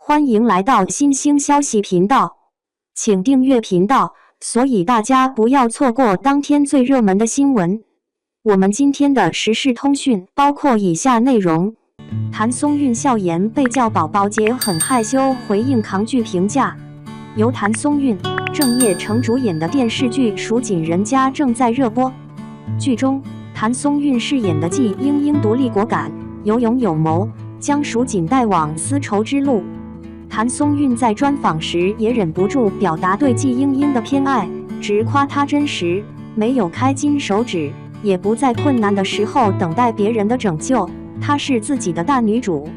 欢迎来到新兴消息频道，请订阅频道，所以大家不要错过当天最热门的新闻。我们今天的时事通讯包括以下内容：谭松韵笑言被叫宝宝姐很害羞，回应扛剧评价。由谭松韵、郑业成主演的电视剧《蜀锦人家》正在热播。剧中，谭松韵饰演的季英英独立果敢、有勇有谋，将蜀锦带往丝绸之路。谭松韵在专访时也忍不住表达对季英英的偏爱，直夸她真实，没有开金手指，也不在困难的时候等待别人的拯救，她是自己的大女主。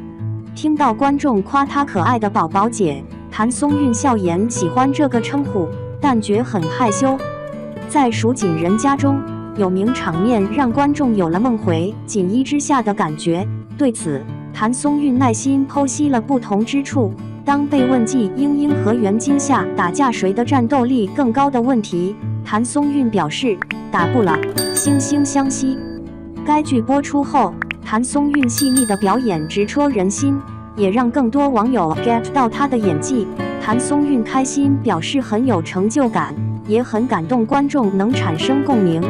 听到观众夸她可爱的宝宝姐，谭松韵笑言喜欢这个称呼，但觉很害羞。在《蜀锦人家》中，有名场面让观众有了梦回锦衣之下的感觉，对此，谭松韵耐心剖析了不同之处。当被问季英英和袁今夏打架谁的战斗力更高的问题，谭松韵表示打不了，惺惺相惜。该剧播出后，谭松韵细腻的表演直戳人心，也让更多网友 get 到她的演技。谭松韵开心表示很有成就感，也很感动观众能产生共鸣。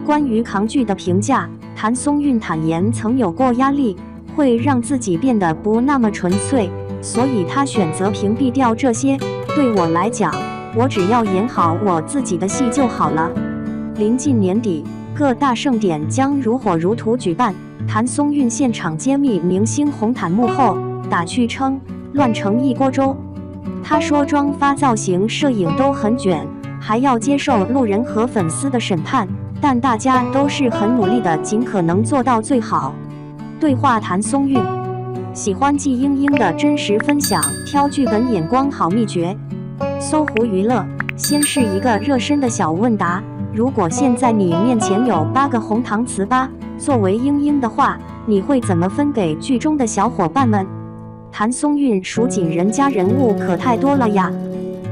关于扛剧的评价，谭松韵坦言曾有过压力，会让自己变得不那么纯粹，所以他选择屏蔽掉这些。对我来讲，我只要演好我自己的戏就好了。临近年底，各大盛典将如火如荼举办，谭松韵现场揭秘明星红毯幕后，打趣称乱成一锅粥。他说妆发造型摄影都很卷，还要接受路人和粉丝的审判，但大家都是很努力的，尽可能做到最好。对话谭松韵，喜欢季英英的真实分享，挑剧本眼光好秘诀。搜狐娱乐，先是一个热身的小问答：如果现在你面前有8个红糖糍粑，作为英英的话，你会怎么分给剧中的小伙伴们？谭松韵蜀锦人家人物可太多了呀。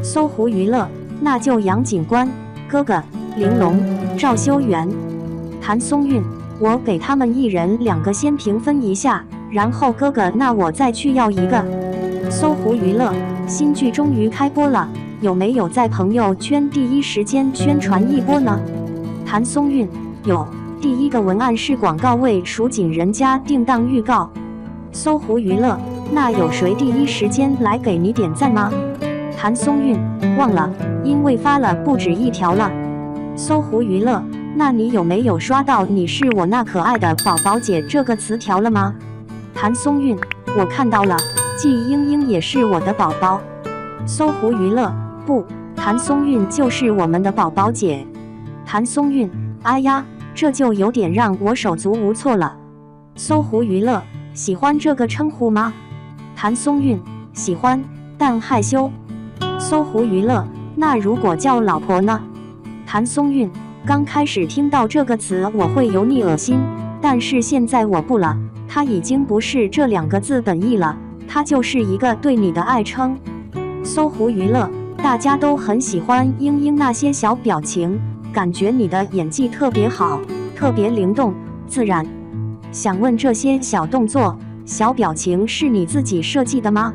搜狐娱乐，那就杨警官、哥哥、玲珑、赵修元。谭松韵，我给他们一人2个先评分一下，然后哥哥那我再去要一个。搜狐娱乐，新剧终于开播了，有没有在朋友圈第一时间宣传一波呢？谭松韵，有，第一个文案是广告为蜀锦人家定档预告。搜狐娱乐，那有谁第一时间来给你点赞吗？谭松韵，忘了，因为发了不止1条了。搜狐娱乐，那你有没有刷到你是我那可爱的宝宝姐这个词条了吗？谭松韵，我看到了，季英英也是我的宝宝。搜狐娱乐，不，谭松韵就是我们的宝宝姐。谭松韵，哎呀，这就有点让我手足无措了。搜狐娱乐，喜欢这个称呼吗？谭松韵，喜欢，但害羞。搜狐娱乐，那如果叫老婆呢？谭松韵，刚开始听到这个词我会油腻恶心，但是现在我不了，它已经不是这2个字本意了，它就是一个对你的爱称。搜狐娱乐，大家都很喜欢英英那些小表情，感觉你的演技特别好，特别灵动自然。想问这些小动作、小表情是你自己设计的吗？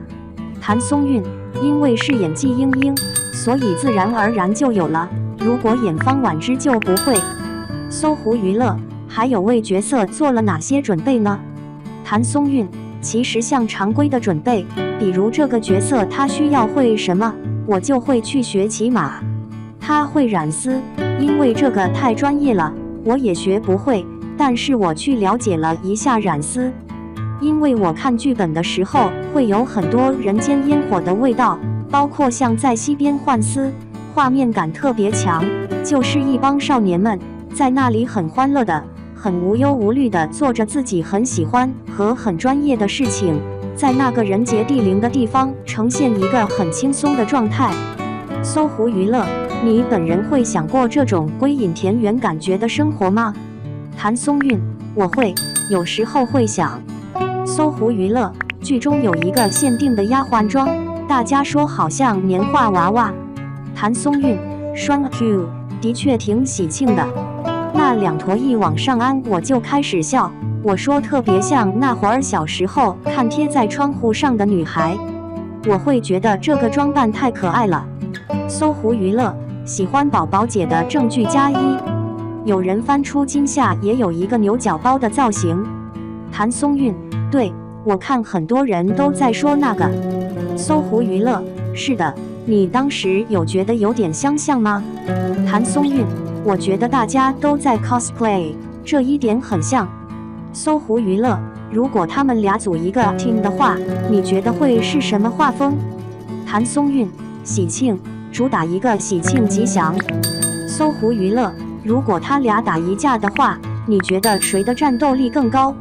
谭松韵，因为是演季英英，所以自然而然就有了，如果演方婉之就不会。搜狐娱乐，还有为角色做了哪些准备呢？谭松韵，其实像常规的准备，比如这个角色他需要会什么，我就会去学骑马。他会染丝，因为这个太专业了，我也学不会，但是我去了解了一下染丝。因为我看剧本的时候会有很多人间烟火的味道，包括像在溪边换丝，画面感特别强，就是一帮少年们在那里很欢乐的，很无忧无虑的做着自己很喜欢和很专业的事情，在那个人杰地灵的地方呈现一个很轻松的状态。搜狐娱乐，你本人会想过这种归隐田园感觉的生活吗？谭松韵，我会，有时候会想。搜狐娱乐，剧中有一个限定的丫鬟装，大家说好像年画娃娃。谭松韵，双 Q， 的确挺喜庆的。那2坨一往上安，我就开始笑，我说特别像那会儿小时候看贴在窗户上的女孩。我会觉得这个装扮太可爱了。搜狐娱乐喜欢宝宝姐的证据加一。有人翻出今夏也有一个牛角包的造型。谭松韵，对，我看很多人都在说那个。搜狐娱乐，是的，你当时有觉得有点相像吗？谭松韵，我觉得大家都在 cosplay， 这一点很像。搜狐娱乐，如果他们俩组一个 team 的话，你觉得会是什么画风？谭松韵，喜庆，主打一个喜庆吉祥。搜狐娱乐，如果他俩打一架的话，你觉得谁的战斗力更高？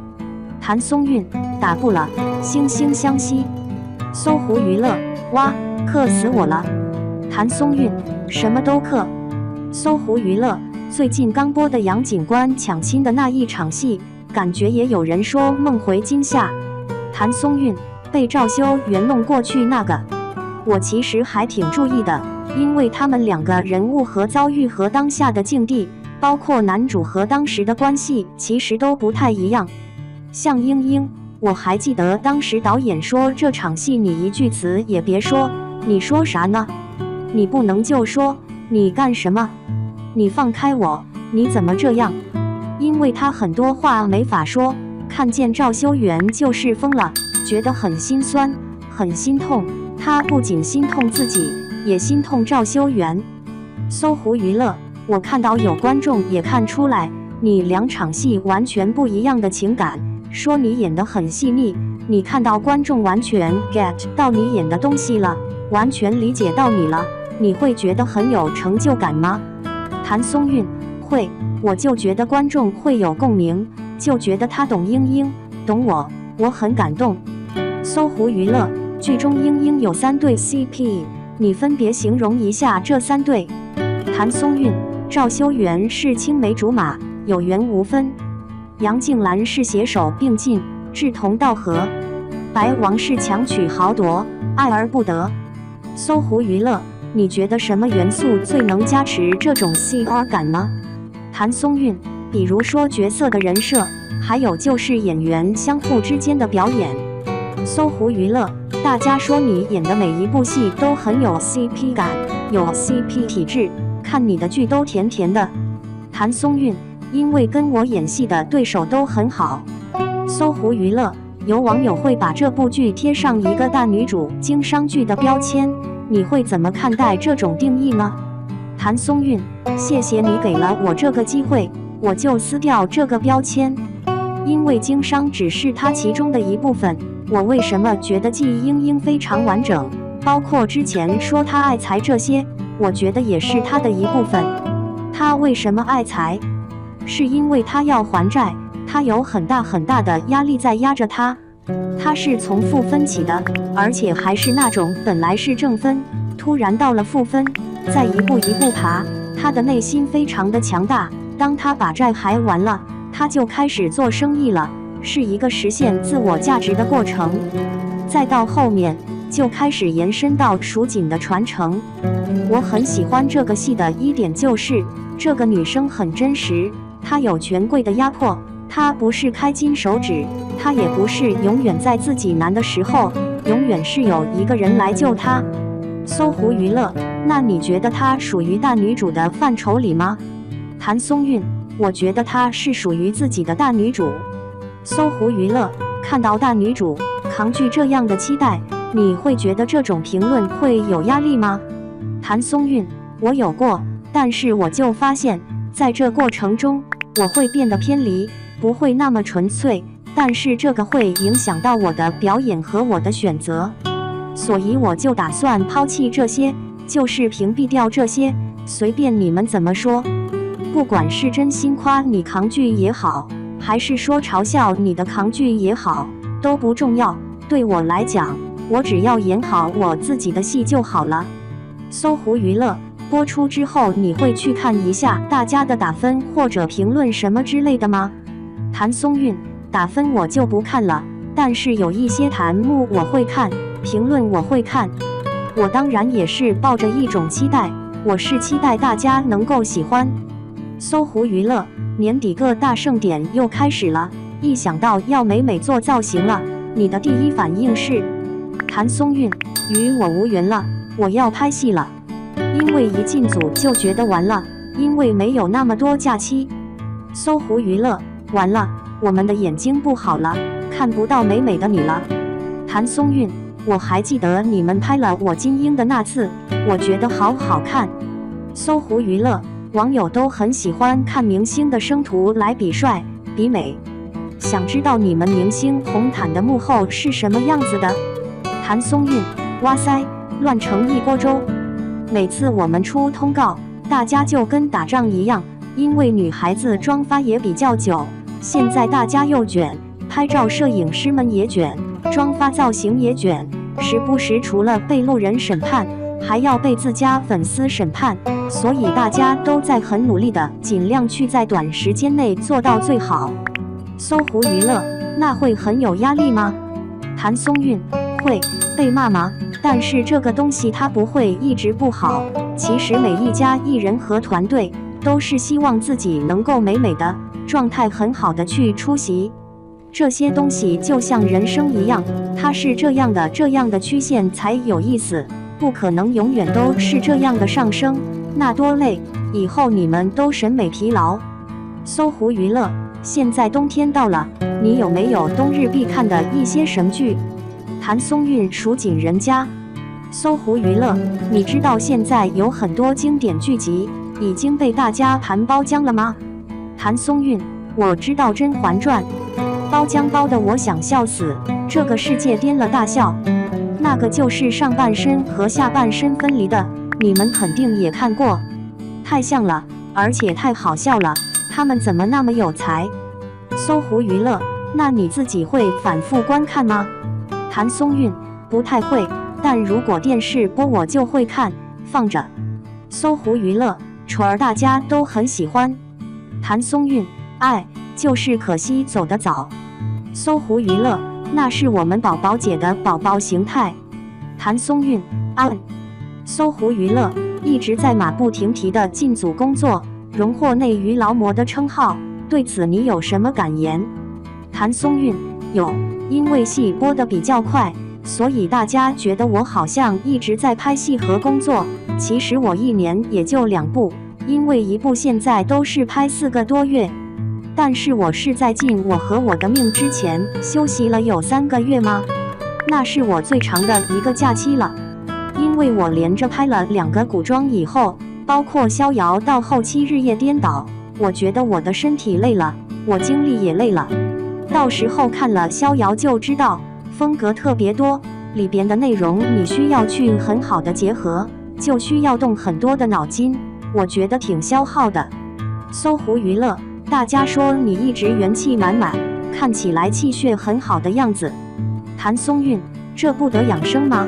谭松韵，打不了，惺惺相惜。搜狐娱乐，哇，克死我了。谭松韵，什么都克。搜狐娱乐，最近刚播的杨警官抢亲的那一场戏，感觉也有人说梦回今夏。谭松韵，被赵修元弄过去那个，我其实还挺注意的，因为他们两个人物和遭遇和当下的境地，包括男主和当时的关系，其实都不太一样。像英英，我还记得当时导演说这场戏你一句词也别说，你说啥呢？你不能就说，你干什么？你放开我，你怎么这样？因为他很多话没法说，看见赵修元就是疯了，觉得很心酸，很心痛。他不仅心痛自己，也心痛赵修元。搜狐娱乐，我看到有观众也看出来，你两场戏完全不一样的情感，说你演得很细腻，你看到观众完全 get 到你演的东西了，完全理解到你了，你会觉得很有成就感吗？谭松韵，会，我就觉得观众会有共鸣，就觉得他懂英英，懂我，我很感动。搜狐娱乐，剧中英英有3对 CP， 你分别形容一下这3对。谭松韵，赵修元是青梅竹马，有缘无分；杨静兰是携手并进，志同道合；白王是强取豪夺，爱而不得。搜狐娱乐，你觉得什么元素最能加持这种 CR 感呢？谭松韵，比如说角色的人设，还有就是演员相互之间的表演。搜狐娱乐，大家说你演的每一部戏都很有 CP 感，有 CP 体质，看你的剧都甜甜的。谭松韵，因为跟我演戏的对手都很好。搜狐娱乐，有网友会把这部剧贴上一个大女主经商剧的标签，你会怎么看待这种定义呢？谭松韵，谢谢你给了我这个机会，我就撕掉这个标签，因为经商只是它其中的一部分。我为什么觉得季英英非常完整，包括之前说她爱财这些，我觉得也是她的一部分。她为什么爱财？是因为她要还债，她有很大很大的压力在压着她。她是从负分起的，而且还是那种本来是正分，突然到了负分，再一步一步爬。她的内心非常的强大，当她把债还完了，她就开始做生意了，是一个实现自我价值的过程。再到后面就开始延伸到蜀锦的传承。我很喜欢这个戏的一点就是这个女生很真实，她有权贵的压迫，她不是开金手指，她也不是永远在自己难的时候，永远是有一个人来救她。搜狐娱乐，那你觉得她属于大女主的范畴里吗？谭松韵，我觉得她是属于自己的大女主。搜狐娱乐，看到大女主扛剧这样的期待，你会觉得这种评论会有压力吗？谭松韵，我有过，但是我就发现在这过程中我会变得偏离，不会那么纯粹，但是这个会影响到我的表演和我的选择，所以我就打算抛弃这些，就是屏蔽掉这些，随便你们怎么说。不管是真心夸你扛剧也好，还是说嘲笑你的扛剧也好，都不重要。对我来讲，我只要演好我自己的戏就好了。搜狐娱乐播出之后，你会去看一下大家的打分或者评论什么之类的吗？谭松韵，打分我就不看了，但是有一些弹幕我会看，评论我会看。我当然也是抱着一种期待，我是期待大家能够喜欢。搜狐娱乐，年底各大盛典又开始了，一想到要美美做造型了，你的第一反应是？谭松韵，与我无缘了，我要拍戏了。因为一进组就觉得完了，因为没有那么多假期。搜狐娱乐，完了，我们的眼睛不好了，看不到美美的你了。谭松韵，我还记得你们拍了我金鹰的那次，我觉得好好看。搜狐娱乐，网友都很喜欢看明星的生图来比帅比美，想知道你们明星红毯的幕后是什么样子的？谭松韵，哇塞，乱成一锅粥。每次我们出通告，大家就跟打仗一样，因为女孩子妆发也比较久，现在大家又卷，拍照摄影师们也卷，妆发造型也卷，时不时除了被路人审判，还要被自家粉丝审判，所以大家都在很努力的尽量去在短时间内做到最好。搜狐娱乐，那会很有压力吗？谭松韵，会被骂吗？但是这个东西它不会一直不好，其实每一家艺人和团队都是希望自己能够美美的状态很好的去出席。这些东西就像人生一样，它是这样的曲线才有意思，不可能永远都是这样的上升，那多累，以后你们都审美疲劳。搜狐娱乐，现在冬天到了，你有没有冬日必看的一些神剧？谭松韵，蜀锦人家。搜狐娱乐，你知道现在有很多经典剧集已经被大家盘包浆了吗？谭松韵，我知道《甄嬛传》，包浆包的我想笑死，这个世界颠了大笑。那个就是上半身和下半身分离的，你们肯定也看过，太像了，而且太好笑了，他们怎么那么有才？搜狐娱乐，那你自己会反复观看吗？谭松韵，不太会，但如果电视播我就会看，放着。搜狐娱乐，纯儿大家都很喜欢。谭松韵，哎，就是可惜走得早。搜狐娱乐，那是我们宝宝姐的宝宝形态。谭松韵，搜狐娱乐一直在马不停蹄的进组工作，荣获内娱劳模的称号，对此你有什么感言？谭松韵，有。因为戏播得比较快，所以大家觉得我好像一直在拍戏和工作，其实我一年也就2部，因为一部现在都是拍4个多月，但是我是在尽我和我的命之前休息了有3个月吗？那是我最长的一个假期了，因为我连着拍了2个古装以后，包括逍遥到后期日夜颠倒，我觉得我的身体累了，我精力也累了。到时候看了逍遥就知道，风格特别多，里边的内容你需要去很好的结合，就需要动很多的脑筋，我觉得挺消耗的。搜狐娱乐，大家说你一直元气满满，看起来气血很好的样子。谭松韵，这不得养生吗？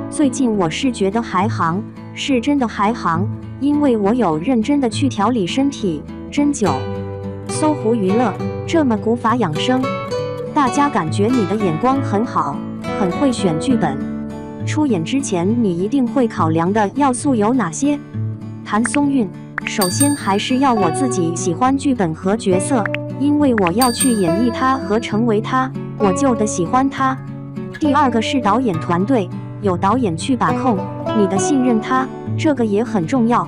最近我是觉得还行，是真的还行，因为我有认真的去调理身体，针灸。搜狐娱乐，这么古法养生，大家感觉你的眼光很好，很会选剧本。出演之前你一定会考量的要素有哪些？谭松韵，首先还是要我自己喜欢剧本和角色，因为我要去演绎它和成为它，我就得喜欢它。第二个是导演团队，有导演去把控，你的信任他，这个也很重要。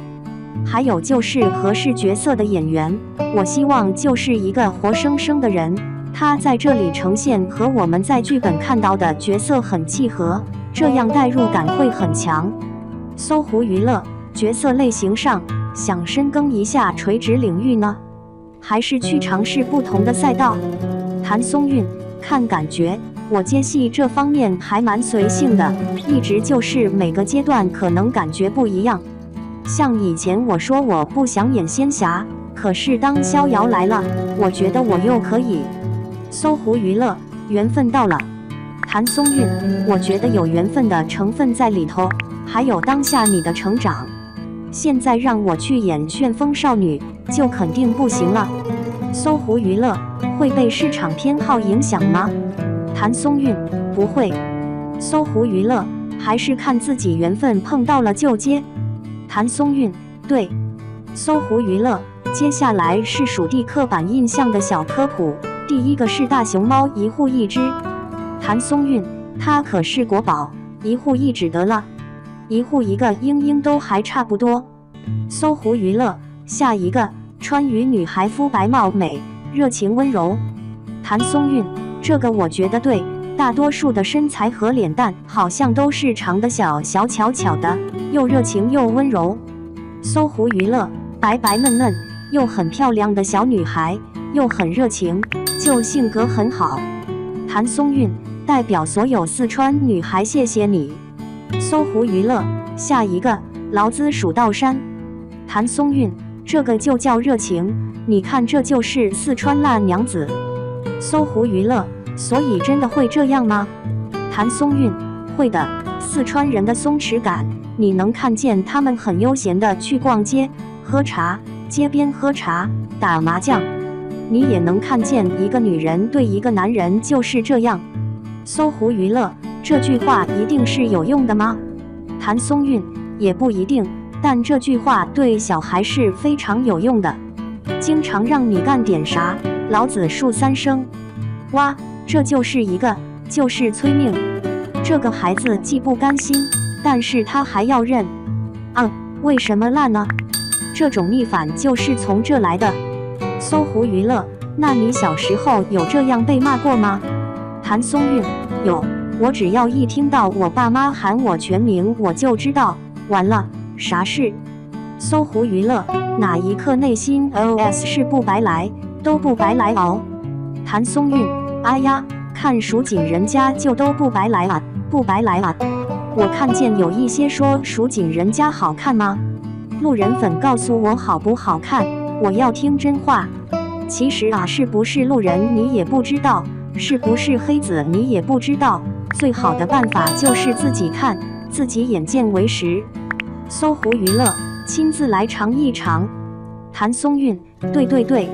还有就是合适角色的演员，我希望就是一个活生生的人，他在这里呈现和我们在剧本看到的角色很契合，这样代入感会很强。搜狐娱乐，角色类型上想深耕一下垂直领域呢，还是去尝试不同的赛道？谭松韵，看感觉，我接戏这方面还蛮随性的，一直就是每个阶段可能感觉不一样。像以前我说我不想演仙侠，可是当逍遥来了，我觉得我又可以。搜狐娱乐，缘分到了。谭松韵，我觉得有缘分的成分在里头，还有当下你的成长。现在让我去演旋风少女，就肯定不行了。搜狐娱乐，会被市场偏好影响吗？谭松韵，不会。搜狐娱乐，还是看自己缘分碰到了就接。谭松韵，对。搜狐娱乐，接下来是属地刻板印象的小科普。第一个是大熊猫一户一只。谭松韵，他可是国宝，一户一指得了，一户一个英英都还差不多。搜狐娱乐，下一个川渝女孩肤白貌美，热情温柔。谭松韵，这个我觉得对，大多数的身材和脸蛋好像都是长得小小巧巧的，又热情又温柔。搜狐娱乐，白白嫩嫩又很漂亮的小女孩，又很热情，就性格很好。谭松韵，代表所有四川女孩谢谢你。搜狐娱乐，下一个劳资蜀道山。谭松韵，这个就叫热情，你看这就是四川辣娘子。搜狐娱乐，所以真的会这样吗？谭松韵，会的，四川人的松弛感，你能看见他们很悠闲的去逛街、喝茶，街边喝茶、打麻将。你也能看见一个女人对一个男人就是这样。搜狐娱乐，这句话一定是有用的吗？谭松韵，也不一定，但这句话对小孩是非常有用的。经常让你干点啥，老子数3声。哇，这就是就是催命。这个孩子既不甘心，但是他还要认。为什么辣呢？这种逆反就是从这来的。搜狐娱乐，那你小时候有这样被骂过吗？谭松韵，有，我只要一听到我爸妈喊我全名，我就知道完了，啥事？搜狐娱乐，哪一刻内心 OS 是不白来，都不白来熬。谭松韵，哎呀，看蜀锦人家就都不白来啊，不白来啊。我看见有一些说蜀锦人家好看吗？路人粉告诉我好不好看，我要听真话。其实是不是路人你也不知道，是不是黑子你也不知道，最好的办法就是自己看，自己眼见为实。搜狐娱乐，亲自来尝一尝。谭松韵，对对对。